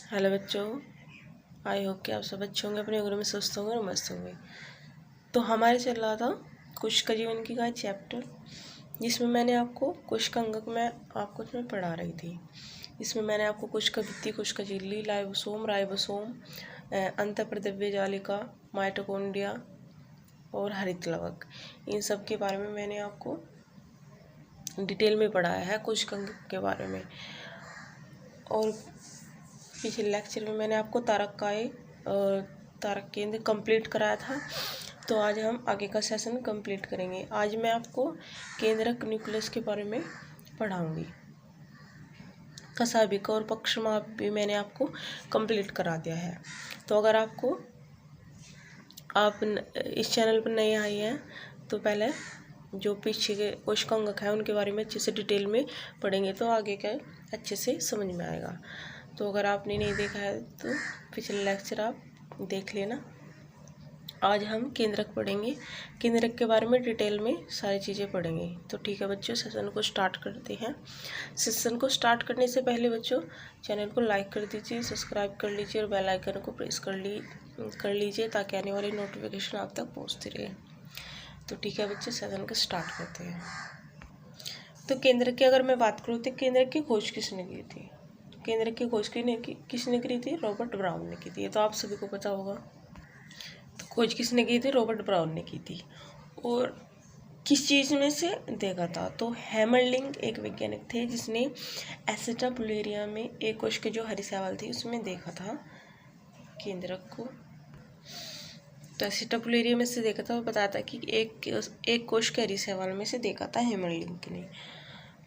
Hello बच्चों, I hope कि आप सब अच्छे होंगे, अपने घरों में स्वस्थ होंगे और मस्त होंगे। तो हमारे चल रहा था कोशिका जीवन की का चैप्टर, जिसमें मैंने आपको कोशिका अंगक में आपको उसमें पढ़ा रही थी। इसमें मैंने आपको कोशिका भित्ति, कोशिका झिल्ली, लाइसोसोम, राइबोसोम, अंतःप्रद्रव्य जालिका, माइटोकॉन्ड्रिया और हरित लवक, इन सब के बारे में मैंने आपको डिटेल में पढ़ाया है कोशिका अंगक के बारे में। और पिछले लेक्चर में मैंने आपको तारक केंद्र कंप्लीट कराया था। तो आज हम आगे का सेशन कंप्लीट करेंगे। आज मैं आपको केंद्रक न्यूक्लियस के बारे में पढ़ाऊंगी। कशाभिक और पक्षमाप भी मैंने आपको कंप्लीट करा दिया है। तो अगर आप इस चैनल पर नए आए हैं तो पहले जो पीछे के कोशिका अंगक है उनके बारे में अच्छे से डिटेल में पढ़ेंगे, तो आगे का अच्छे से समझ में आएगा। तो अगर आपने नहीं देखा है तो पिछले लेक्चर आप देख लेना। आज हम केंद्रक पढ़ेंगे, केंद्रक के बारे में डिटेल में सारी चीज़ें पढ़ेंगे। तो ठीक है बच्चों, सेशन को स्टार्ट करते हैं। सेशन को स्टार्ट करने से पहले बच्चों चैनल को लाइक कर दीजिए, सब्सक्राइब कर लीजिए और बेल आइकन को प्रेस कर लीजिए ताकि आने वाली नोटिफिकेशन आप तक पहुँचती रहे। तो ठीक है बच्चे, सेशन को स्टार्ट करते हैं। तो केंद्रक की अगर मैं बात करूँ तो केंद्रक की खोज किसने की थी? केंद्रक की खोज किसने करी थी? रॉबर्ट ब्राउन ने की थी। ये तो आप सभी को पता होगा। तो खोज किसने की थी? रॉबर्ट ब्राउन ने की थी। और किस चीज़ में से देखा था? तो हैमरलिंग एक वैज्ञानिक थे जिसने एसिटापुलेरिया में एक कोश के जो हरी शैवाल थी उसमें देखा था केंद्रक को। तो एसिटापुलेरिया में से देखा था और बताया था कि एक कोश के हरी शैवाल में से देखा था हैमरलिंग ने।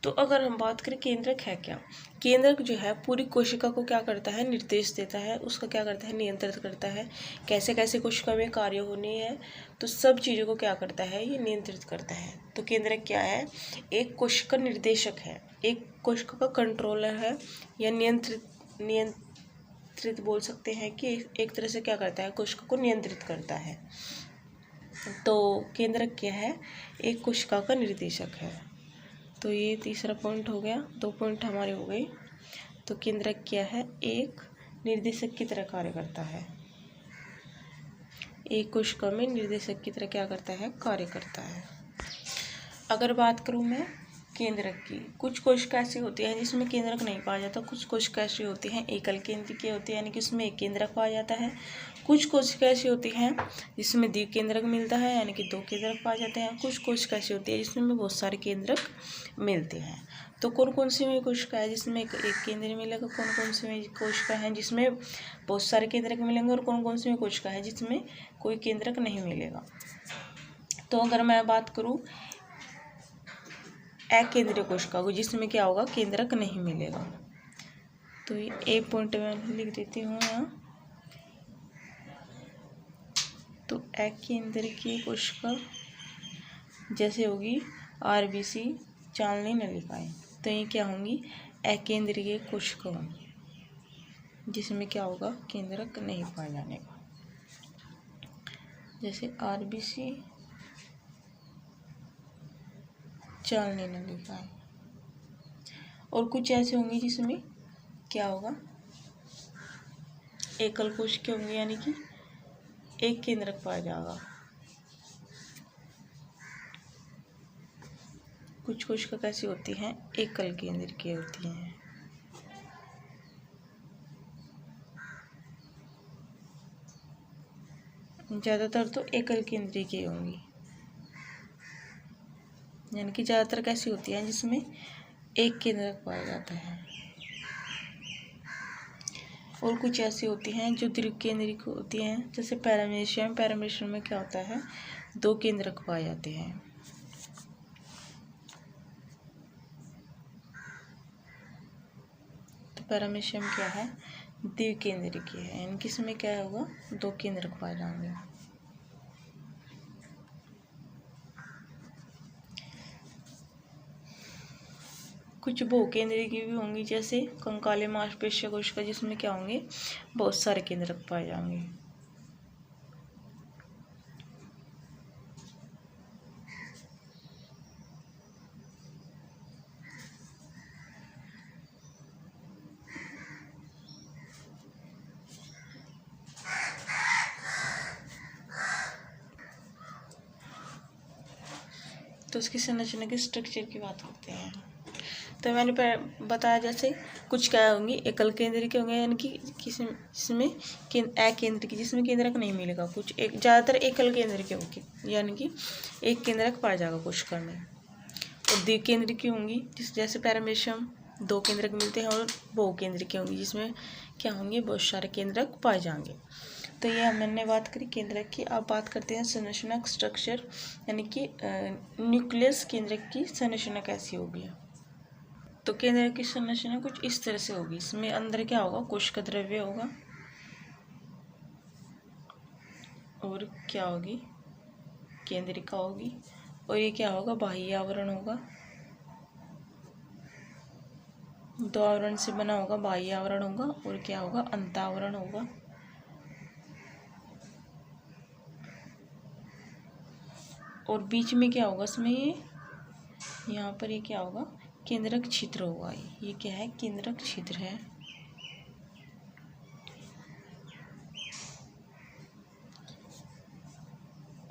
तो अगर हम बात करें केंद्रक है क्या? केंद्रक जो है पूरी कोशिका को क्या करता है? निर्देश देता है, उसका क्या करता है? नियंत्रित करता है। कैसे कैसे कोशिका में कार्य होने हैं, तो सब चीज़ों को क्या करता है? ये नियंत्रित करता है। तो केंद्रक क्या है? एक कोशिका निर्देशक है, एक कोशिका का कंट्रोलर है, या नियंत्रित बोल सकते हैं कि एक तरह से क्या करता है? कोशिका को नियंत्रित करता है। तो केंद्रक क्या है? एक कोशिका का निर्देशक है। तो ये तीसरा पॉइंट हो गया, 2 पॉइंट हमारे हो गए। तो केंद्रक क्या है? एक निर्देशक की तरह कार्य करता है। एक कोशिका में निर्देशक की तरह क्या करता है? कार्य करता है। अगर बात करूँ मैं केंद्रक की, कुछ कोशिका ऐसी होती है जिसमें केंद्रक नहीं पाया जाता। कुछ कोशिका ऐसी होती हैं एकल केंद्रकीय होती है, यानी कि उसमें एक केंद्रक पाया जाता है। कुछ कोशिका ऐसी होती हैं जिसमें द्विकेंद्रक मिलता है, यानी कि 2 केंद्रक पाए जाते हैं। कुछ कोशिका ऐसी होती है जिसमें बहुत सारे केंद्रक मिलते हैं। तो कौन कौन सी में कोशिका है जिसमें एक केंद्र मिलेगा? कौन कौन सी में कोशिका है जिसमें बहुत सारे केंद्रक मिलेंगे? और कौन कौन सी में कोशिका है जिसमें कोई केंद्रक नहीं मिलेगा? तो अगर मैं बात करूँ अकेंद्रीय कोशिका को, जिसमें क्या होगा? केंद्रक नहीं मिलेगा। तो ये एक पॉइंट में लिख देती हूँ यहाँ। तो अकेंद्रीय कोशिका जैसे होगी आरबीसी, चालनी नलिकाएं, तो ये क्या होंगी? अकेंद्रीय कोशिका होंगी, जिसमें क्या होगा? केंद्रक नहीं पाए जाने का। जैसे आरबीसी, चालनी नलिकाएं। और कुछ ऐसे होंगे जिसमें क्या होगा? एकल कोशिका होंगी, यानी कि एक केंद्रक पाया जाएगा। कुछ कोशिका कैसी होती हैं? एकल केंद्र की होती हैं। ज़्यादातर तो एकल केंद्रीय की होंगी, यानी कि ज़्यादातर कैसी होती हैं जिसमें एक केंद्रक पाया जाता है। और कुछ ऐसी होती हैं जो द्विकेंद्रिक होती हैं, जैसे पैरामेशियम। पैरामेशियम में क्या होता है? 2 केंद्रक पाए जाते हैं। तो पैरामेशियम क्या है? द्विकेंद्रिक है, यानी कि इसमें क्या होगा? 2 केंद्रक पाए जाएंगे। कुछ बहुकेंद्रीय की भी होंगी, जैसे कंकाली मांसपेशी कोशिका, जिसमें क्या होंगे? बहुत सारे केंद्रक पाए जाएंगे। उसकी संरचना के स्ट्रक्चर की बात करते हैं। तो मैंने बताया जैसे कुछ क्या होंगी, एकल केंद्रिक होंगे, यानी कि जिसमें अकेंद्रिक, जिसमें केंद्रक नहीं मिलेगा। कुछ एक ज़्यादातर एकल केंद्रिक होंगी, यानी कि एक केंद्रक पाया जाएगा कोशिका में। और द्विकेंद्रिक होंगी, जैसे पैरामेशियम 2 केंद्रक मिलते हैं। और बहुकेंद्रिक होंगी, जिसमें क्या होंगे, बहुत सारे केंद्रक पाए जाएंगे। तो ये हमने बात करी केंद्रक की। अब बात करते हैं संरचना स्ट्रक्चर, यानी कि न्यूक्लियस केंद्रक की संरचना कैसी होगी। तो केंद्रक की संरचना कुछ इस तरह से होगी। इसमें अंदर क्या होगा, कोशिका द्रव्य होगा, और क्या होगी, केंद्रिका होगी, और ये क्या होगा, बाह्य आवरण होगा। 2 आवरण से बना होगा, बाह्य आवरण होगा, और क्या होगा, अंतःआवरण होगा। और बीच में क्या होगा, इसमें ये यहाँ पर ये क्या होगा, केंद्रक छिद्र होगा। ये क्या है, केंद्रक छिद्र है।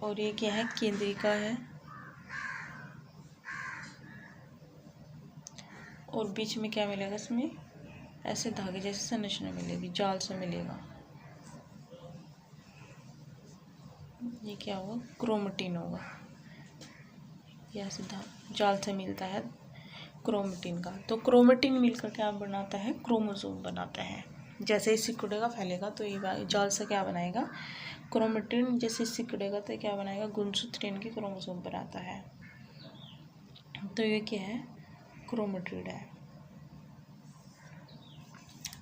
और ये क्या है, केंद्रिका है। और बीच में क्या मिलेगा, इसमें ऐसे धागे जैसे संरचना मिलेगी, जाल से मिलेगा। ये क्या होगा, क्रोमेटिन होगा। यह सीधा जाल से मिलता है क्रोमेटिन का। तो क्रोमेटिन मिलकर क्या बनाता है, क्रोमोसोम बनाता है। जैसे ही सिकुड़ेगा फैलेगा तो ये जाल से क्या बनाएगा, क्रोमेटिन। जैसे सिकुड़ेगा तो क्या बनाएगा, गुणसूत्र यानी कि क्रोमोसोम बनाता है। तो ये क्या है, क्रोमेटिड है।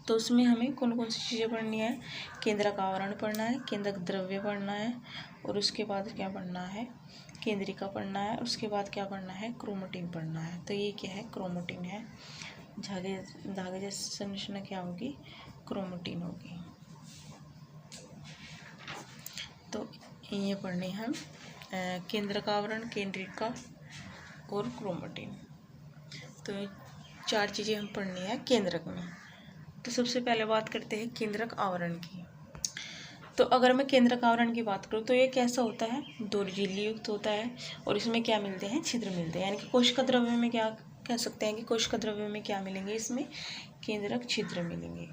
तो उसमें हमें कौन कौन सी चीज़ें पढ़नी है, केंद्रक आवरण पढ़ना है, केंद्रक द्रव्य पढ़ना है, और उसके बाद क्या पढ़ना है, केंद्रिका पढ़ना है। उसके बाद क्या पढ़ना है, क्रोमेटिन पढ़ना है। तो ये क्या है, क्रोमेटिन है। धागे जैसी संरचना क्या होगी, क्रोमेटिन होगी। तो ये पढ़ने हम केंद्रक आवरण, केंद्रिका और क्रोमेटिन। तो 4 चीज़ें हम पढ़नी है केंद्रक में। तो सबसे पहले बात करते हैं केंद्रक आवरण की। तो अगर मैं केंद्रक आवरण की बात करूँ तो ये कैसा होता है, 2 झिल्ली युक्त होता है। और इसमें क्या मिलते हैं, छिद्र मिलते हैं। यानी कि कोशिका द्रव्य में क्या कह सकते हैं कि कोशिका द्रव्य में क्या मिलेंगे, इसमें केंद्रक छिद्र मिलेंगे।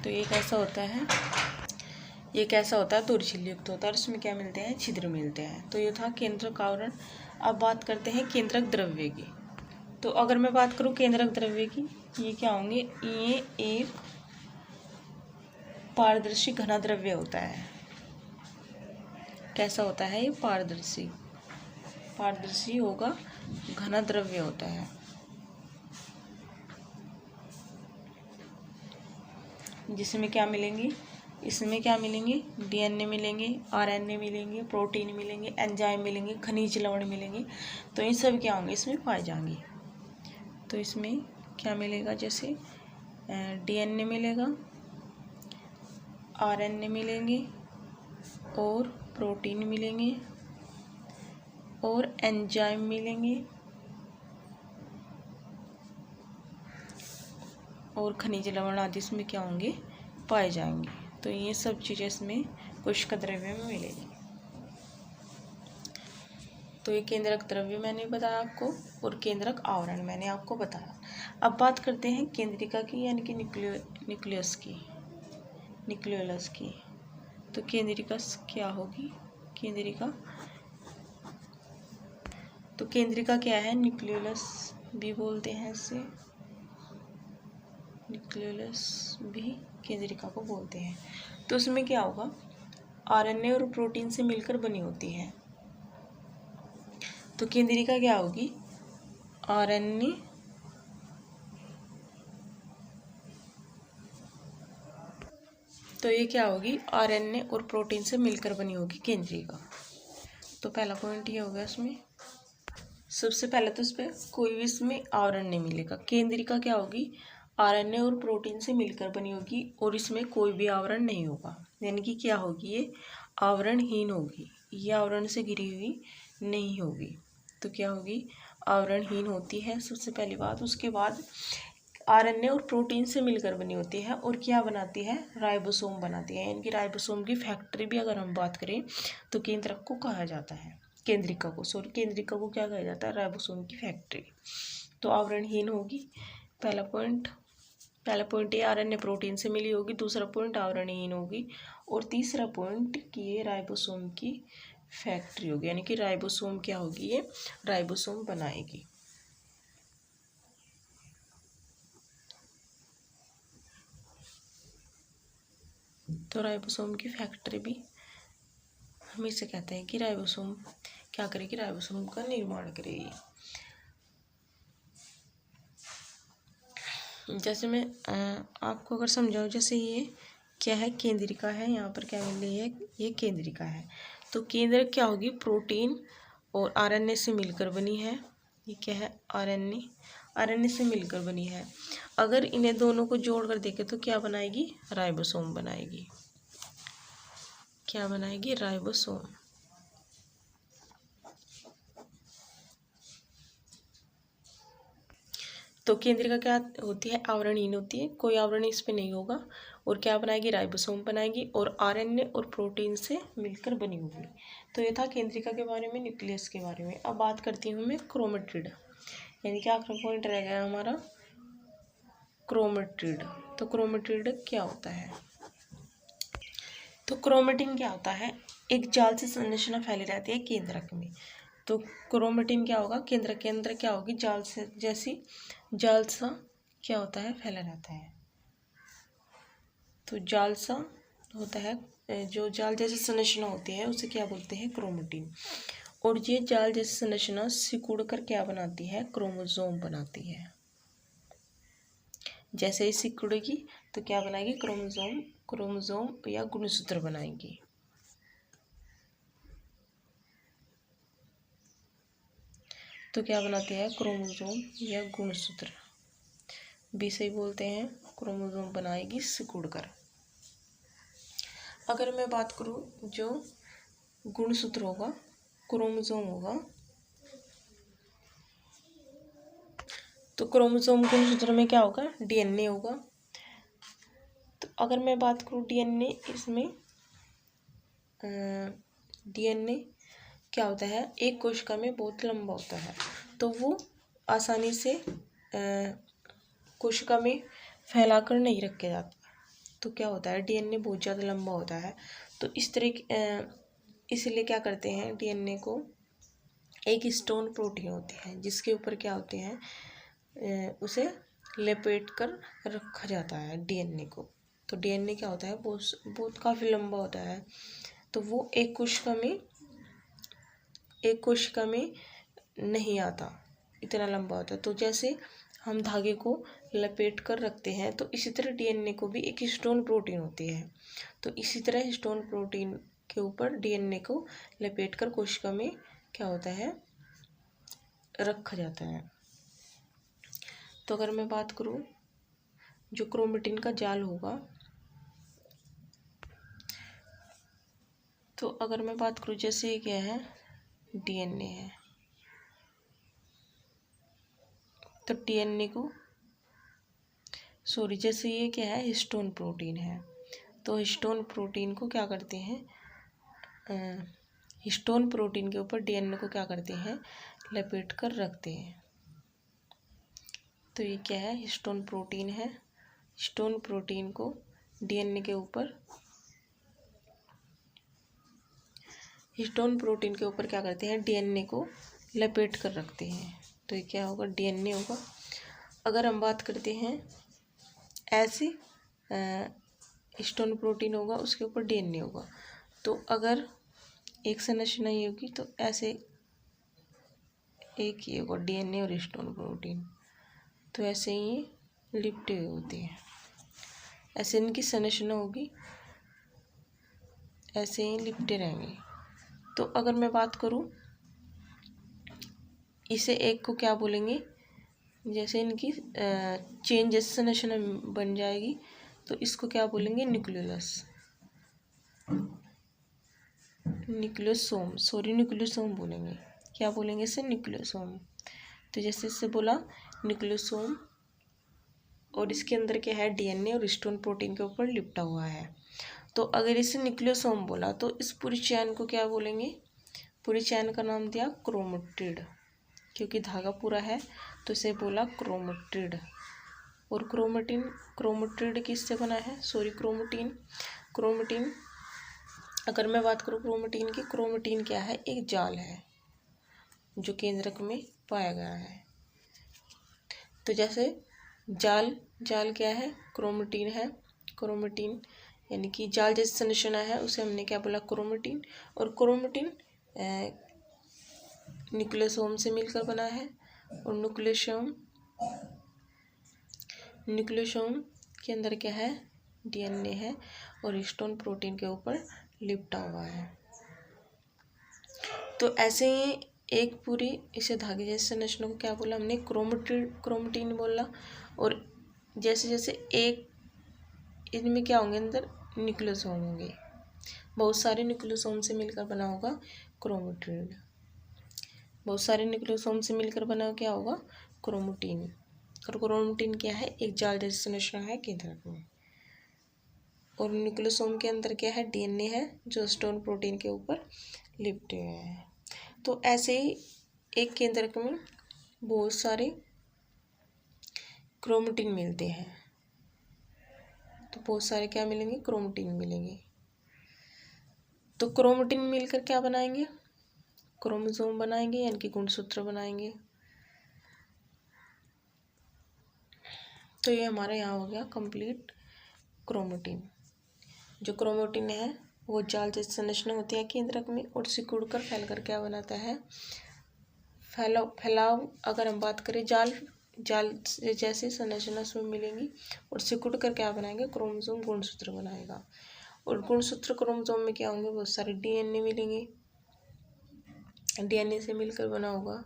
तो ये कैसा होता है, ये कैसा होता है, 2 झिल्ली युक्त होता है, और इसमें क्या मिलते हैं, छिद्र मिलते हैं। तो ये था केंद्रक आवरण। अब बात करते हैं केंद्रक द्रव्य की। तो अगर मैं बात करूँ केंद्रक द्रव्य की, ये क्या होंगे, ये एक पारदर्शी घना द्रव्य होता है। कैसा होता है ये, पारदर्शी होगा, घना द्रव्य होता है। जिसमें क्या मिलेंगे, इसमें क्या मिलेंगे, डीएनए मिलेंगे, आरएनए मिलेंगे, प्रोटीन मिलेंगे, एंजाइम मिलेंगे, खनिज लवण मिलेंगे। तो ये सब क्या होंगे, इसमें पाए जाएंगे। तो इसमें क्या मिलेगा, जैसे डीएनए मिलेगा, आरएनए मिलेंगे, और प्रोटीन मिलेंगे, और एंजाइम मिलेंगे, और खनिज लवण आदि इसमें क्या होंगे, पाए जाएंगे। तो ये सब चीज़ें इसमें कोशिका द्रव्य में मिलेगी। तो ये केंद्रक द्रव्य मैंने बताया आपको, और केंद्रक आवरण मैंने आपको बताया। अब बात करते हैं केंद्रिका की, यानी कि न्यूक्लियस की। तो केंद्रिका क्या होगी, केंद्रिका क्या है, न्यूक्लियस भी बोलते हैं इसे, न्यूक्लियस भी केंद्रिका को बोलते हैं। तो उसमें क्या होगा, आरएनए और प्रोटीन से मिलकर बनी होती है। तो केंद्रिका क्या होगी, आरएनए तो ये क्या होगी, आरएनए और प्रोटीन से मिलकर बनी होगी केंद्रिका। तो पहला पॉइंट ये होगा इसमें। सबसे पहले तो इस पर कोई भी इसमें आवरण नहीं मिलेगा। केंद्रिका क्या होगी, आरएनए और प्रोटीन से मिलकर बनी होगी, और इसमें कोई भी आवरण नहीं होगा। यानी कि क्या होगी, ये आवरणहीन होगी, ये आवरण से घिरी हुई नहीं होगी। तो क्या होगी, आवरणहीन होती है, सबसे पहली बात। उसके बाद आरएनए और प्रोटीन से मिलकर बनी होती है, और क्या बनाती है, राइबोसोम बनाती है। यानी कि राइबोसोम की फैक्ट्री भी अगर हम बात करें तो केंद्रक को कहा जाता है। केंद्रिका को क्या कहा जाता है, राइबोसोम की फैक्ट्री। तो आवरणहीन होगी। पहला पॉइंट ये आरएनए प्रोटीन से मिली होगी, दूसरा पॉइंट आवरणहीन होगी, और तीसरा पॉइंट कि ये राइबोसोम की फैक्ट्री होगी, यानी कि राइबोसोम क्या होगी, ये राइबोसोम बनाएगी। तो राइबोसोम की फैक्ट्री भी हम इसे कहते हैं कि राइबोसोम क्या करेगी, राइबोसोम का निर्माण करेगी। जैसे मैं आपको अगर समझाऊँ, जैसे ये क्या है, केंद्रिका है, यहाँ पर क्या मिल रही है, ये केंद्रिका है। तो केंद्रक क्या होगी, प्रोटीन और आरएनए से मिलकर बनी है। ये क्या है, आरएनए से मिलकर बनी है। अगर इन्हें दोनों को जोड़कर देखें तो क्या बनाएगी, राइबोसोम बनाएगी। क्या बनाएगी, राइबोसोम। तो केंद्रिका क्या होती है, आवरणहीन होती है, कोई आवरण इस पे नहीं होगा, और क्या बनाएगी, राइबोसोम बनाएगी, और आरएनए और प्रोटीन से मिलकर बनी होगी। तो ये था केंद्रिका के बारे में, न्यूक्लियस के बारे में। अब बात करती हूँ मैं क्रोमेटिड, यानी कि आखिरी पॉइंट रह गया हमारा क्रोमेटिड। तो क्रोमेटिड क्या होता है, तो क्रोमेटिन क्या होता है, एक जाल से संरचना फैली रहती है केंद्रक में। तो क्रोमेटिन क्या होगा, केंद्रक के अंदर क्या होगी, जाल से जैसी जाल सा क्या होता है, फैला रहता है। तो जाल सा होता है, जो जाल जैसी संरचना होती है उसे क्या बोलते हैं, क्रोमेटिन। और ये जाल जैसी संरचना सिकुड़ कर क्या बनाती है, क्रोमोसोम बनाती है। जैसे ही सिकुड़ेगी तो क्या बनाएगी, क्रोमोसोम या गुणसूत्र बनाएगी। तो क्या बनाते हैं, क्रोमोसोम या गुणसूत्र, भी सही बोलते हैं, क्रोमोसोम बनाएगी सिकुड़कर। अगर मैं बात करूं, जो गुणसूत्र होगा, क्रोमोसोम होगा, तो क्रोमोसोम गुणसूत्र में क्या होगा, डीएनए होगा। तो अगर मैं बात करूं डीएनए, इसमें डीएनए क्या होता है, एक कोशिका में बहुत लंबा होता है, तो वो आसानी से कोशिका में फैलाकर नहीं रखा जाता। तो क्या होता है, डीएनए बहुत ज़्यादा लंबा होता है, तो इस तरह इसलिए क्या करते हैं, डीएनए को एक स्टोन प्रोटीन होती है जिसके ऊपर क्या होते हैं, उसे लपेट कर रखा जाता है डीएनए को। तो डीएनए क्या होता है, बहुत काफ़ी लंबा होता है, तो वो एक कोशिका में नहीं आता, इतना लंबा होता है। तो जैसे हम धागे को लपेट कर रखते हैं, तो इसी तरह डीएनए को भी एक हिस्टोन प्रोटीन होती है। तो इसी तरह हिस्टोन प्रोटीन के ऊपर डीएनए को लपेट कर कोशिका में क्या होता है, रखा जाता है। तो अगर मैं बात करूं, जो क्रोमेटिन का जाल होगा, तो अगर मैं बात करूं, जैसे ये क्या है, डीएनए है, तो डीएनए को जैसे ये क्या है, हिस्टोन प्रोटीन है, तो हिस्टोन प्रोटीन को क्या करते हैं, हिस्टोन प्रोटीन के ऊपर डीएनए को क्या करते हैं, लपेट कर रखते हैं। तो ये क्या है, हिस्टोन प्रोटीन है, हिस्टोन प्रोटीन को डीएनए के ऊपर, हिस्टोन प्रोटीन के ऊपर क्या करते हैं, डीएनए को लपेट कर रखते हैं। तो ये क्या होगा, डीएनए होगा। अगर हम बात करते हैं ऐसे, हिस्टोन प्रोटीन होगा, उसके ऊपर डीएनए होगा, तो अगर एक संरचना ये होगी तो ऐसे एक ये होगा, डीएनए और हिस्टोन प्रोटीन, तो ऐसे ही लिपटे हुए होते हैं, ऐसे इनकी संरचना होगी, ऐसे ही लिपटे रहेंगे। तो अगर मैं बात करूं, इसे एक को क्या बोलेंगे, जैसे इनकी चेन जैसे संरचना बन जाएगी, तो इसको क्या बोलेंगे, न्यूक्लियोसोम बोलेंगे। क्या बोलेंगे इसे, न्यूक्लियोसोम। तो जैसे इससे बोला न्यूक्लियोसोम, और इसके अंदर क्या है, डीएनए और हिस्टोन प्रोटीन के ऊपर लिपटा हुआ है। तो अगर इसे न्यूक्लियोसोम बोला, तो इस पूरी चेन को क्या बोलेंगे, पूरी चैन का नाम दिया क्रोमेटिड, क्योंकि धागा पूरा है तो इसे बोला क्रोमेटिड। और क्रोमेटिड किससे बना है, सॉरी क्रोमेटिन अगर मैं बात करूँ क्रोमेटिन की, क्रोमेटिन क्या है, एक जाल है जो केंद्रक में पाया गया है। तो जैसे जाल क्या है, क्रोमेटिन है। क्रोमेटिन यानी कि जाल जैसी संरचना है, उसे हमने क्या बोला, क्रोमेटिन। और क्रोमेटिन न्यूक्लियोसोम से मिलकर बना है। और न्यूक्लियोसोम के अंदर क्या है, डीएनए है और हिस्टोन प्रोटीन के ऊपर लिपटा हुआ है। तो ऐसे ही एक पूरी इसे धागे जैसे संरचना को क्या बोला हमने, क्रोमेटिन बोला। और जैसे जैसे एक इनमें क्या होंगे, अंदर न्यूक्लियोसोम होंगे, बहुत सारे न्यूक्लियोसोम से मिलकर बना होगा क्रोमेटिन। बहुत सारे न्यूक्लियोसोम से मिलकर बना क्या होगा, क्रोमेटिन। और क्रोमेटिन क्या है, एक जाल जैसी संरचना है केंद्रक में। और न्यूक्लियोसोम के अंदर क्या है, डीएनए है जो हिस्टोन प्रोटीन के ऊपर लिपटे हुए हैं। तो ऐसे ही एक केंद्रक में बहुत सारे क्रोमेटिन मिलते हैं। तो बहुत सारे क्या मिलेंगे, क्रोमेटिन मिलेंगे। तो क्रोमेटिन मिलकर क्या बनाएंगे, क्रोमोसोम बनाएंगे, यानी कि गुणसूत्र बनाएंगे। तो ये हमारा यहाँ हो गया कंप्लीट क्रोमेटिन। जो क्रोमेटिन है वो जाल जैसी संरचना होती है केंद्रक में, और सिकुड़कर फैलकर क्या बनाता है, फैलाव अगर हम बात करें जाल जैसी संरचना उसमें मिलेंगी, और सिकुड़ कर क्या बनाएंगे, क्रोमोसोम गुणसूत्र बनाएगा। और गुणसूत्र क्रोमोसोम में क्या होंगे, बहुत सारे डीएनए मिलेंगे, डीएनए से मिलकर बना होगा।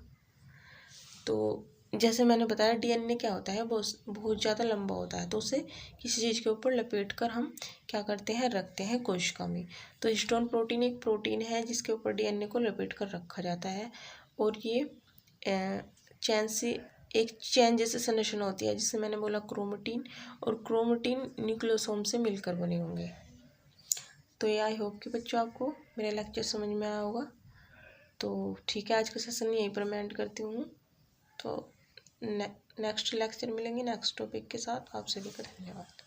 तो जैसे मैंने बताया डीएनए क्या होता है, बहुत ज़्यादा लंबा होता है, तो उसे किसी चीज़ के ऊपर लपेट कर हम क्या करते हैं, रखते हैं कोशिका में। तो हिस्टोन प्रोटीन एक प्रोटीन है जिसके ऊपर डीएनए को लपेट कर रखा जाता है। और ये चैन जैसे संरचना होती है, जिसे मैंने बोला क्रोमेटिन। और क्रोमेटिन न्यूक्लियोसोम से मिलकर बने होंगे। तो ये आई होप कि बच्चों आपको मेरा लेक्चर समझ में आया होगा। तो ठीक है, आज का सेशन यहीं पर मैं एंड करती हूँ। तो नेक्स्ट लेक्चर मिलेंगे नेक्स्ट टॉपिक के साथ। आप सभी का धन्यवाद।